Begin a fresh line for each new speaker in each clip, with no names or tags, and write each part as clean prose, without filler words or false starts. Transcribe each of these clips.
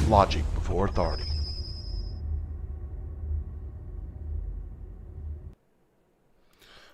Logic before authority.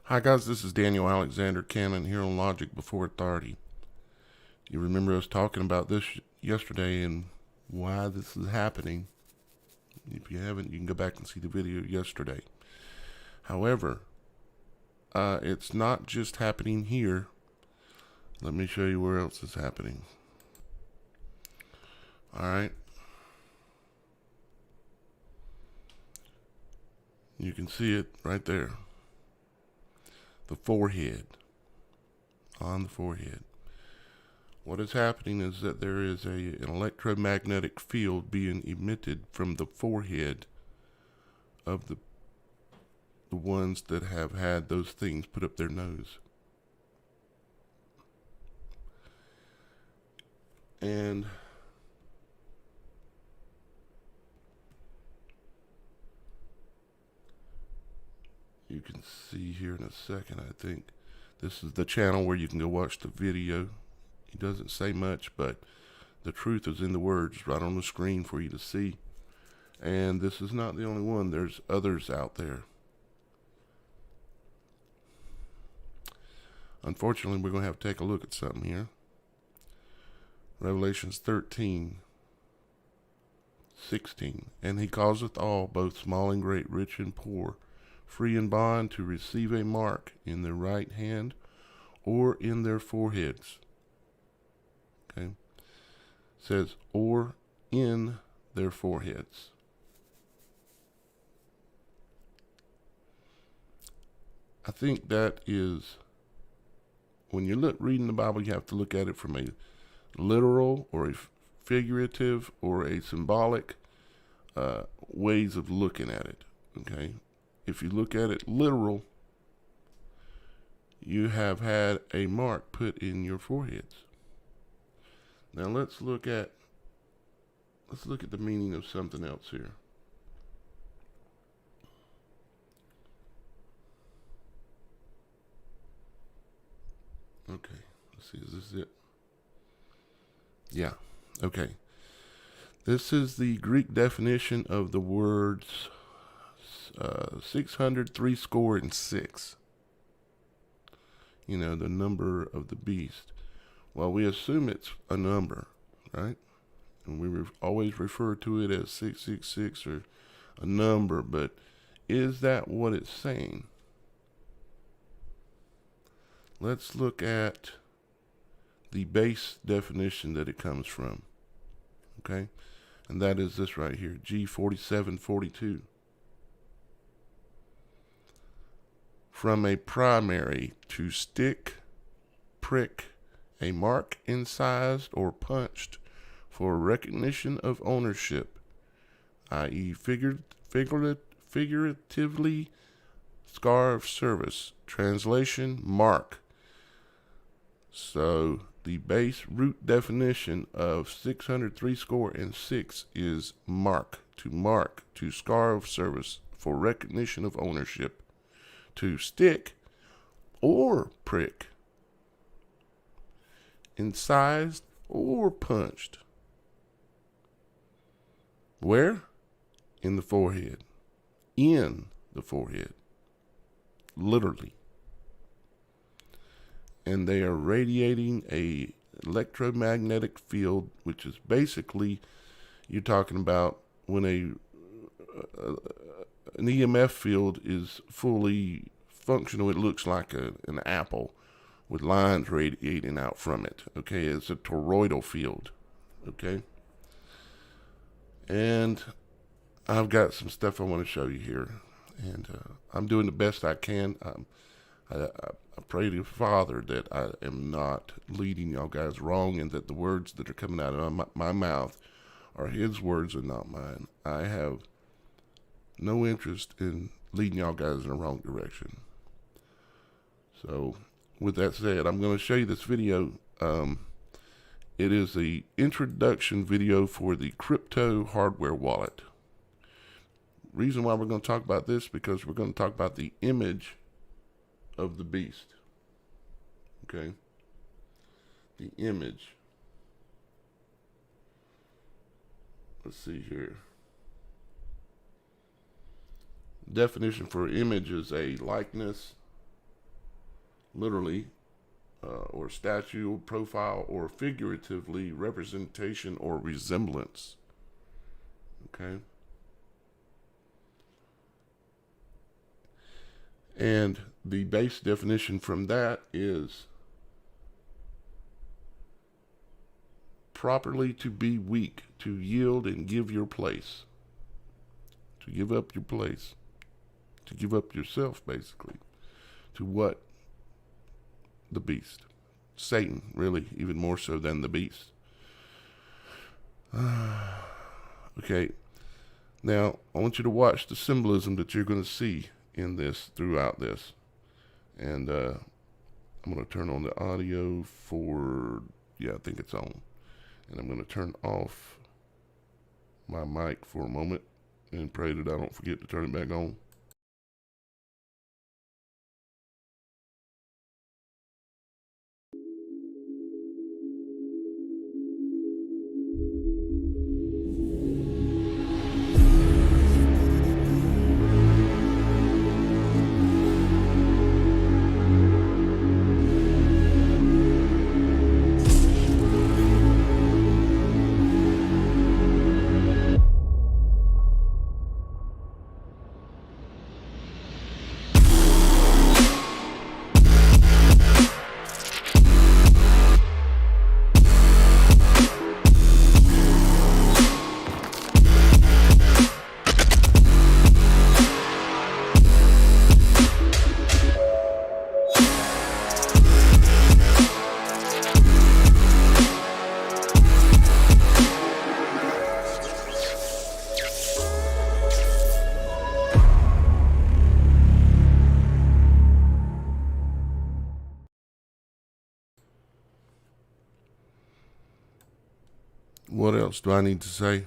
Hi guys, this is Daniel Alexander Cannon here on Logic Before Authority. You remember us talking about this yesterday and why this is happening. If you haven't, you can go back and see the video yesterday. However, it's not just happening here. Let me show you where else it's happening. Alright. You can see it right there. The forehead. On the forehead. What is happening is that there is an electromagnetic field being emitted from the forehead of the ones that have had those things put up their nose. And you can see here in a second, I think. This is the channel where you can go watch the video. He doesn't say much, but the truth is in the words right on the screen for you to see. And this is not the only one. There's others out there. Unfortunately, we're going to have to take a look at something here. Revelations 13:16. And he causeth all, both small and great, rich and poor, free and bond, to receive a mark in their right hand or in their foreheads. Okay. It says, or in their foreheads. I think that is, when you're reading the Bible, you have to look at it from a literal or a figurative or a symbolic ways of looking at it. Okay. If you look at it literal, you have had a mark put in your foreheads. Now let's look at the meaning of something else here. Okay, let's see, is this it? Yeah, okay. This is the Greek definition of the words 603. You know, the number of the beast. Well, we assume it's a number, right? And we always refer to it as 666 or a number, but is that what it's saying? Let's look at the base definition that it comes from, okay? And that is this right here, G4742. From a primary, to stick, prick, a mark incised or punched for recognition of ownership, i.e. figuratively, scar of service. Translation, mark. So the base root definition of 603 is mark, to scar of service for recognition of ownership, to stick or prick, incised or punched. Where? In the forehead. In the forehead. Literally. And they are radiating a electromagnetic field, which is basically, you're talking about when an EMF field is fully functional. It looks like an apple with lines radiating out from it. Okay, it's a toroidal field. Okay, and I've got some stuff I want to show you here, and I'm doing the best I can. I pray to the Father that I am not leading y'all guys wrong, and that the words that are coming out of my mouth are His words and not mine. I have no interest in leading y'all guys in the wrong direction. So, with that said, I'm going to show you this video. It is the introduction video for the crypto hardware wallet. Reason why we're going to talk about this, because we're going to talk about the image of the beast. Okay? The image. let's see here. Definition for image is a likeness, literally, or statue, profile, or figuratively representation or resemblance. Okay. And the base definition from that is properly to be weak, to yield and give your place, to give up your place, to give up yourself, basically, to what? The beast. Satan, really, even more so than the beast. Okay, now I want you to watch the symbolism that you're going to see in this, throughout this. And I'm going to turn on the audio for, yeah, I think it's on. And I'm going to turn off my mic for a moment and pray that I don't forget to turn it back on. What else do I need to say?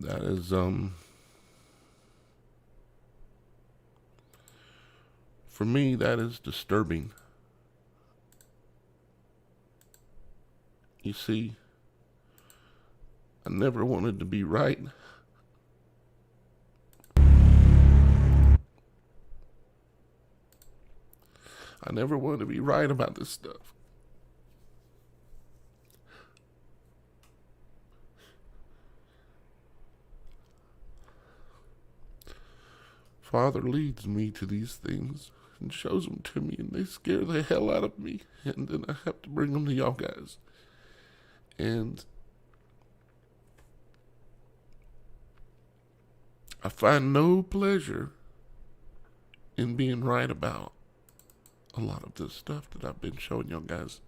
That is, for me, that is disturbing. You see, I never wanted to be right. I never wanted to be right about this stuff. Father leads me to these things and shows them to me, and they scare the hell out of me, and then I have to bring them to y'all guys. And I find no pleasure in being right about a lot of this stuff that I've been showing y'all guys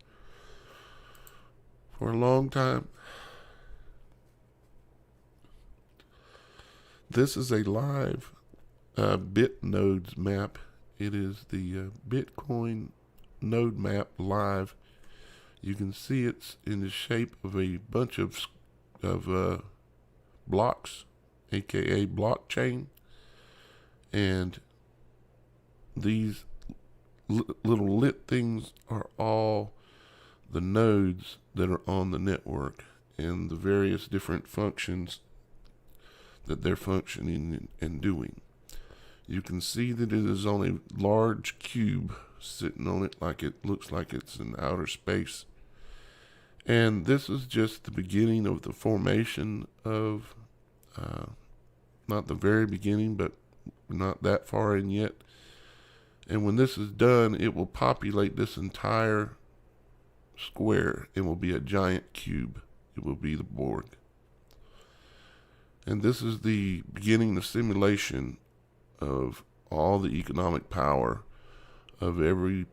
for a long time. This is a live bit nodes map. It is the Bitcoin node map live. You can see it's in the shape of a bunch of blocks, aka blockchain, and these little lit things are all the nodes that are on the network and the various different functions that they're functioning and doing. You can see that it is on a large cube sitting on it, like it looks like it's in outer space. And this is just the beginning of the formation of, not the very beginning, but not that far in yet. And when this is done, it will populate this entire square. It will be a giant cube. It will be the Borg. And this is the beginning of simulation of all the economic power of everybody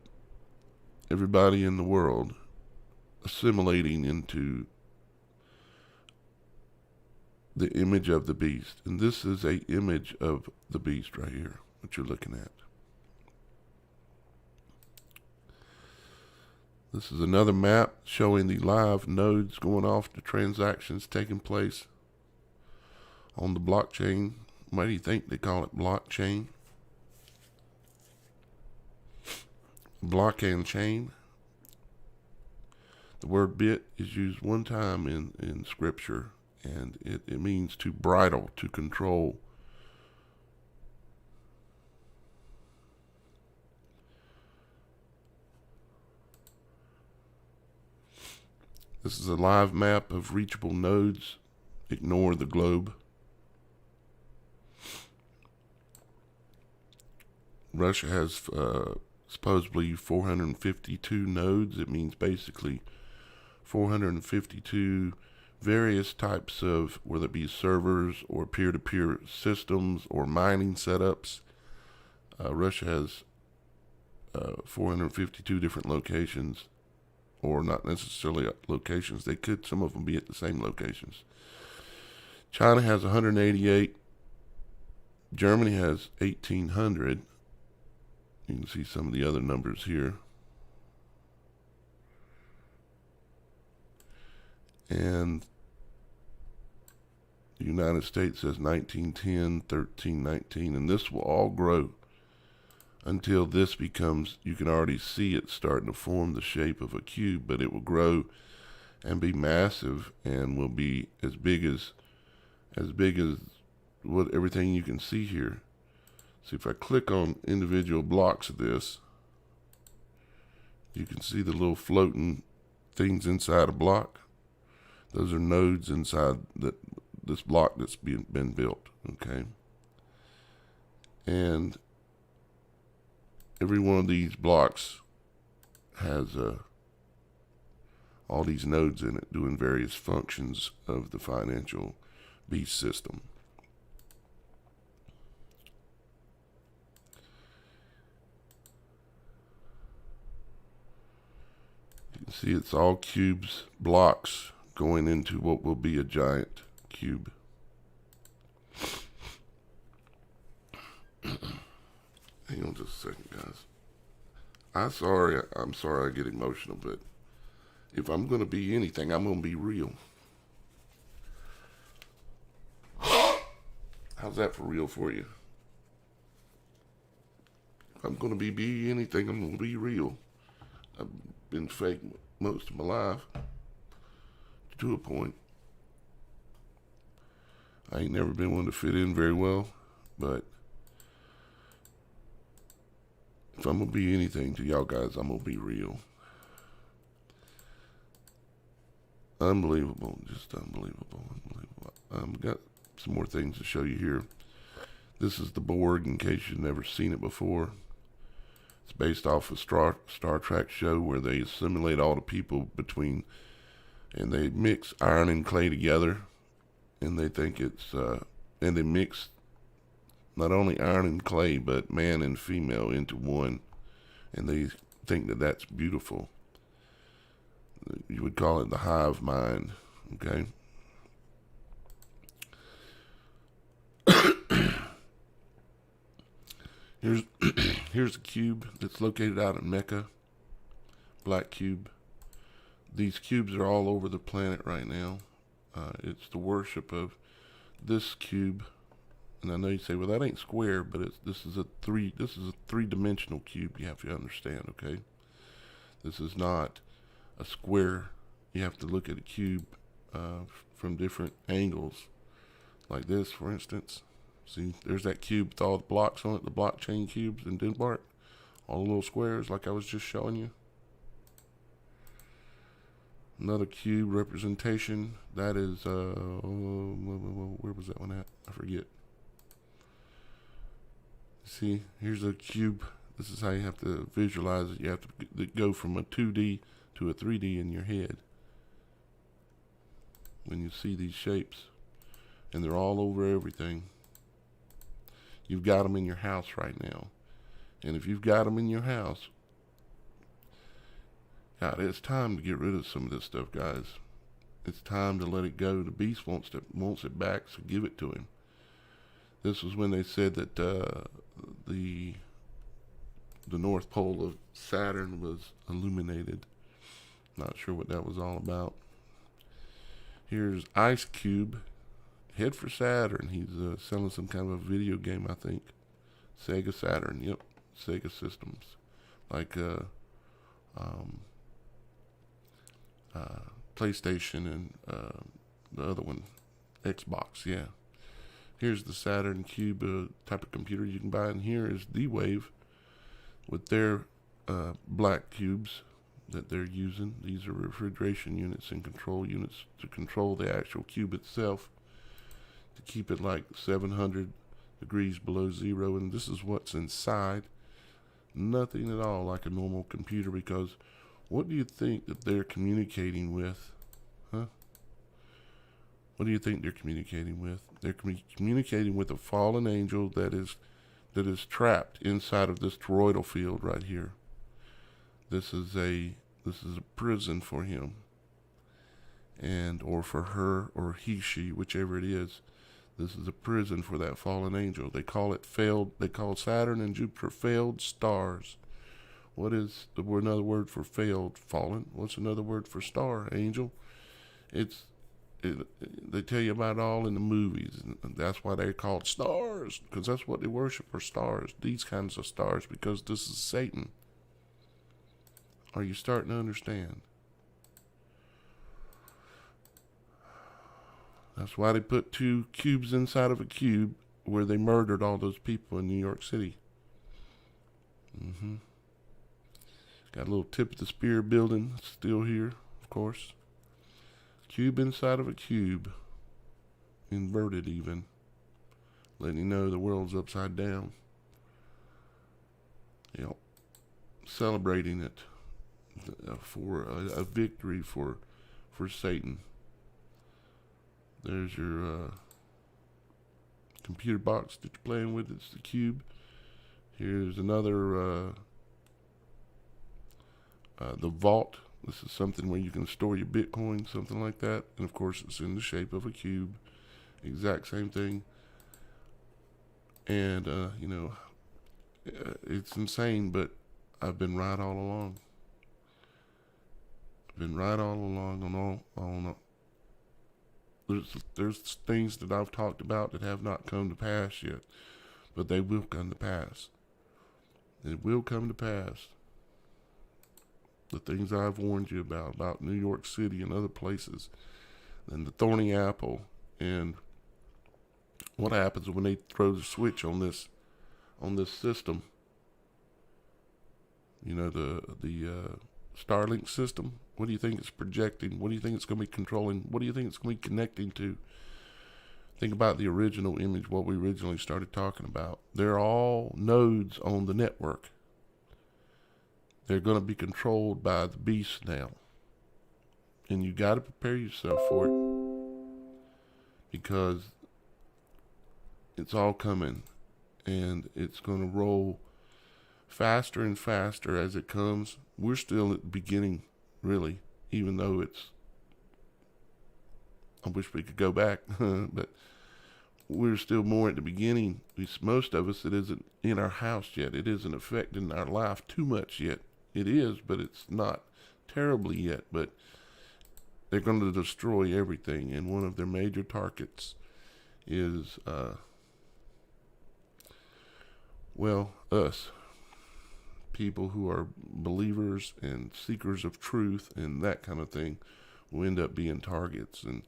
in the world assimilating into the image of the beast. And this is a image of the beast right here, what you're looking at. This is another map showing the live nodes going off, the transactions taking place on the blockchain. Why do you think they call it blockchain? Block and chain. The word bit is used one time in scripture, and it means to bridle, to control. This is a live map of reachable nodes. Ignore the globe. Russia has supposedly 452 nodes. It means basically 452 various types of, whether it be servers or peer-to-peer systems or mining setups. Russia has 452 different locations, or not necessarily locations. They could, some of them, be at the same locations. China has 188. Germany has 1,800. You can see some of the other numbers here. And the United States has 1910, 1319, and this will all grow until this becomes, you can already see it starting to form the shape of a cube, but it will grow and be massive and will be as big as what everything you can see here. See, if I click on individual blocks of this, you can see the little floating things inside a block. Those are nodes inside this block that's been built, okay? And every one of these blocks has all these nodes in it doing various functions of the financial beast system. You can see it's all cubes, blocks, going into what will be a giant cube. Hang on just a second, guys. I'm sorry I get emotional, but if I'm going to be anything, I'm going to be real. How's that for real for you? If I'm going to be anything, I'm going to be real. I've been fake most of my life, to a point. I ain't never been one to fit in very well, but if I'm going to be anything to y'all guys, I'm going to be real. Unbelievable, just unbelievable. Got some more things to show you here. This is the board, in case you've never seen it before. It's based off a Star Trek show where they assimilate all the people between, and they mix iron and clay together, and they think it's, and they mix not only iron and clay, but man and female into one, and they think that that's beautiful. You would call it the hive mind, okay? Here's a cube that's located out in Mecca, black cube. These cubes are all over the planet right now. It's the worship of this cube. And I know you say, well, that ain't square, but this is a three-dimensional cube. You have to understand, okay? This is not a square. You have to look at a cube from different angles, like this, for instance. See, there's that cube with all the blocks on it, the blockchain cubes in Denmark, all the little squares, like I was just showing you. Another cube representation. That is, where was that one at? I forget. See, here's a cube. This is how you have to visualize it. You have to go from a 2D to a 3D in your head when you see these shapes. And they're all over everything. you've got them in your house right now. And if you've got them in your house, God, it's time to get rid of some of this stuff, guys. It's time to let it go. The beast wants it back, so give it to him. This was when they said that the North Pole of Saturn was illuminated. Not sure what that was all about. Here's Ice Cube. Head for Saturn. He's selling some kind of a video game, I think. Sega Saturn. Yep. Sega systems. Like PlayStation and the other one, Xbox. Yeah. Here's the Saturn Cube type of computer you can buy. And here is D-Wave with their black cubes that they're using. These are refrigeration units and control units to control the actual cube itself, to keep it like 700 degrees below zero. And this is what's inside. Nothing at all like a normal computer, because what do you think that they're communicating with? Huh? What do you think they're communicating with? They're communicating with a fallen angel that is trapped inside of this toroidal field right here. This is a prison for him, and or for her, or he, she, whichever it is. This is a prison for that fallen angel. They call Saturn and Jupiter failed stars. What is another word for failed? Fallen. What's another word for star? Angel. They tell you about it all in the movies, and that's why they're called stars, because that's what they worship, are stars. These kinds of stars, because this is Satan. Are you starting to understand? That's why they put two cubes inside of a cube where they murdered all those people in New York City. Got a little tip of the spear building still here, of course. Cube inside of a cube. Inverted even. Letting you know the world's upside down. Yep. Celebrating it for a victory for Satan. There's your computer box that you're playing with. It's the cube. Here's another, the vault. This is something where you can store your Bitcoin, something like that. And of course, it's in the shape of a cube. Exact same thing. And, it's insane, but I've been right all along. There's things that I've talked about that have not come to pass yet, but they will come to pass. It will come to pass. The things I've warned you about New York City and other places, and the thorny apple, and what happens when they throw the switch on this system. You know, the Starlink system. What do you think it's projecting? What do you think it's going to be controlling? What do you think it's going to be connecting to? Think about the original image, what we originally started talking about. They're all nodes on the network. They're going to be controlled by the beast now. And you got to prepare yourself for it, because it's all coming, and it's going to roll faster and faster as it comes. We're still at the beginning, really, even though I wish we could go back, but we're still more at the beginning. Most of us, it isn't in our house yet. It isn't affecting our life too much yet. It is, but it's not terribly yet. But they're going to destroy everything, and one of their major targets is, us. People who are believers and seekers of truth and that kind of thing will end up being targets, and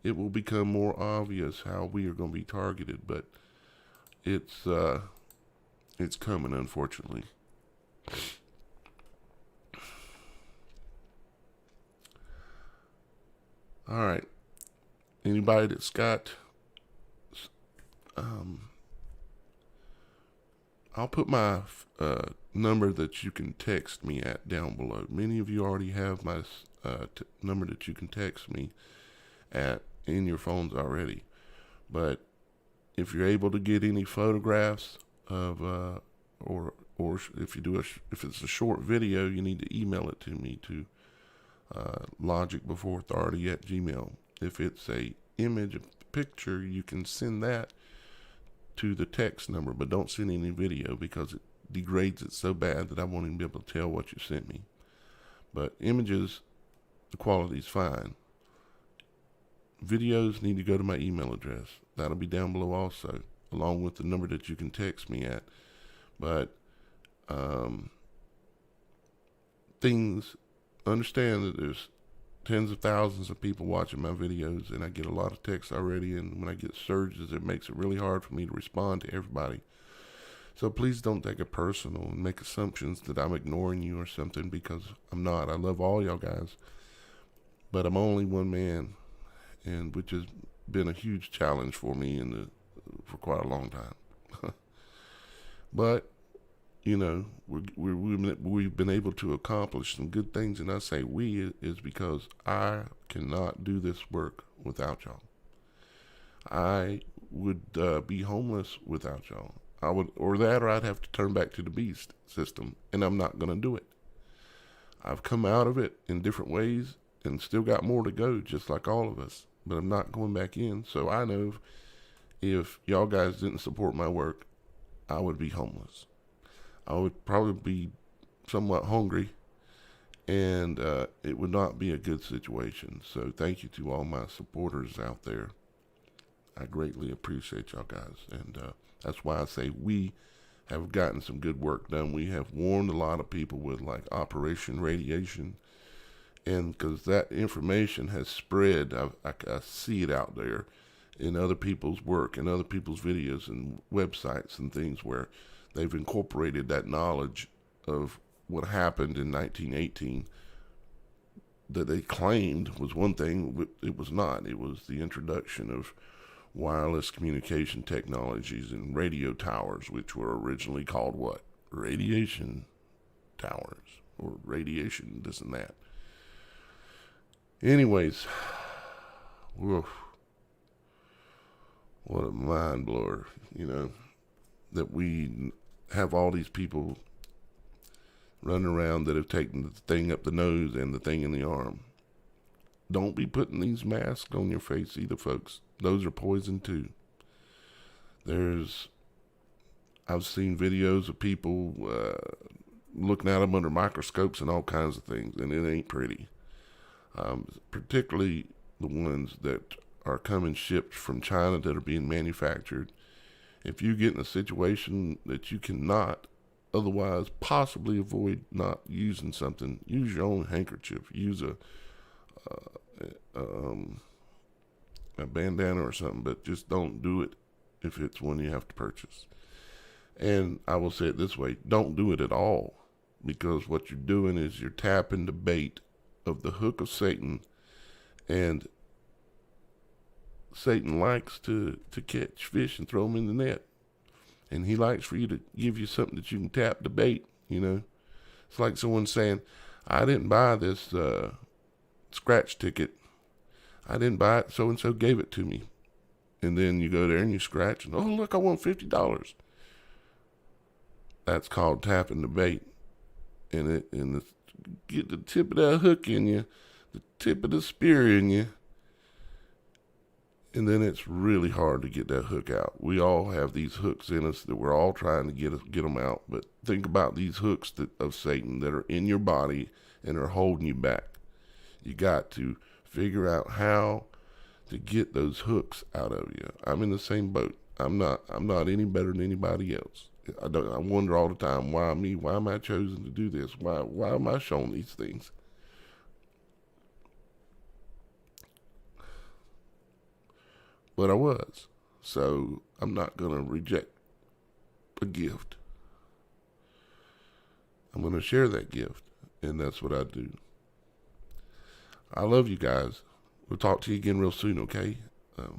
it will become more obvious how we are going to be targeted, but it's coming, unfortunately. All right. Anybody that's got, I'll put my number that you can text me at down below. Many of you already have my number that you can text me at in your phones already. But if you're able to get any photographs of, or if you do if it's a short video, you need to email it to me to logicbeforeauthority@gmail. If it's a image, a picture, you can send that to the text number, but don't send any video because it degrades it so bad that I won't even be able to tell what you sent me. But images, the quality's fine. Videos need to go to my email address. That'll be down below also, along with the number that you can text me at. But understand that there's tens of thousands of people watching my videos, and I get a lot of texts already, and when I get surges, it makes it really hard for me to respond to everybody. So please don't take it personal and make assumptions that I'm ignoring you or something, because I'm not. I love all y'all guys, but I'm only one man, and which has been a huge challenge for me for quite a long time. But you know, we've been able to accomplish some good things, and I say we is because I cannot do this work without y'all. I would be homeless without y'all. Or I'd have to turn back to the beast system, and I'm not going to do it. I've come out of it in different ways and still got more to go, just like all of us, but I'm not going back in. So I know if y'all guys didn't support my work, I would be homeless. I would probably be somewhat hungry, and it would not be a good situation. So thank you to all my supporters out there. I greatly appreciate y'all guys, and that's why I say we have gotten some good work done. We have warned a lot of people with like Operation Radiation, and because that information has spread, I see it out there in other people's work and other people's videos and websites and things where they've incorporated that knowledge of what happened in 1918 that they claimed was one thing. It was not. It was the introduction of wireless communication technologies and radio towers, which were originally called what? Radiation towers, or radiation this and that. Anyways, woof, what a mind blower, that we have all these people running around that have taken the thing up the nose and the thing in the arm. Don't be putting these masks on your face either, folks. Those are poison too. I've seen videos of people looking at them under microscopes and all kinds of things, and it ain't pretty. Particularly the ones that are coming shipped from China that are being manufactured. If you get in a situation that you cannot otherwise possibly avoid not using something, use your own handkerchief. Use a bandana or something, but just don't do it if it's one you have to purchase. And I will say it this way, don't do it at all, because what you're doing is you're tapping the bait of the hook of Satan, and Satan likes to catch fish and throw them in the net, and he likes for you to give you something that you can tap the bait. It's like someone saying, I didn't buy this scratch ticket. I didn't buy it, so-and-so gave it to me. And then you go there and you scratch, and oh, look, I won $50. That's called tapping the bait. And get the tip of that hook in you, the tip of the spear in you, and then it's really hard to get that hook out. We all have these hooks in us that we're all trying to get them out. But think about these hooks of Satan that are in your body and are holding you back. You got to figure out how to get those hooks out of you. I'm in the same boat. I'm not any better than anybody else. I wonder all the time, why me? Why am I chosen to do this? Why am I shown these things? But I was. So I'm not going to reject a gift. I'm going to share that gift. And that's what I do. I love you guys. We'll talk to you again real soon, okay?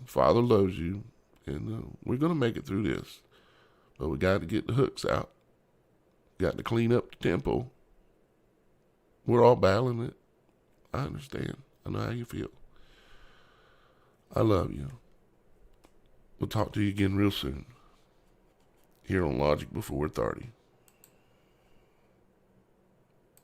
Father loves you. And we're going to make it through this. But we got to get the hooks out. Got to clean up the temple. We're all battling it. I understand. I know how you feel. I love you. We'll talk to you again real soon here on Logic Before 30.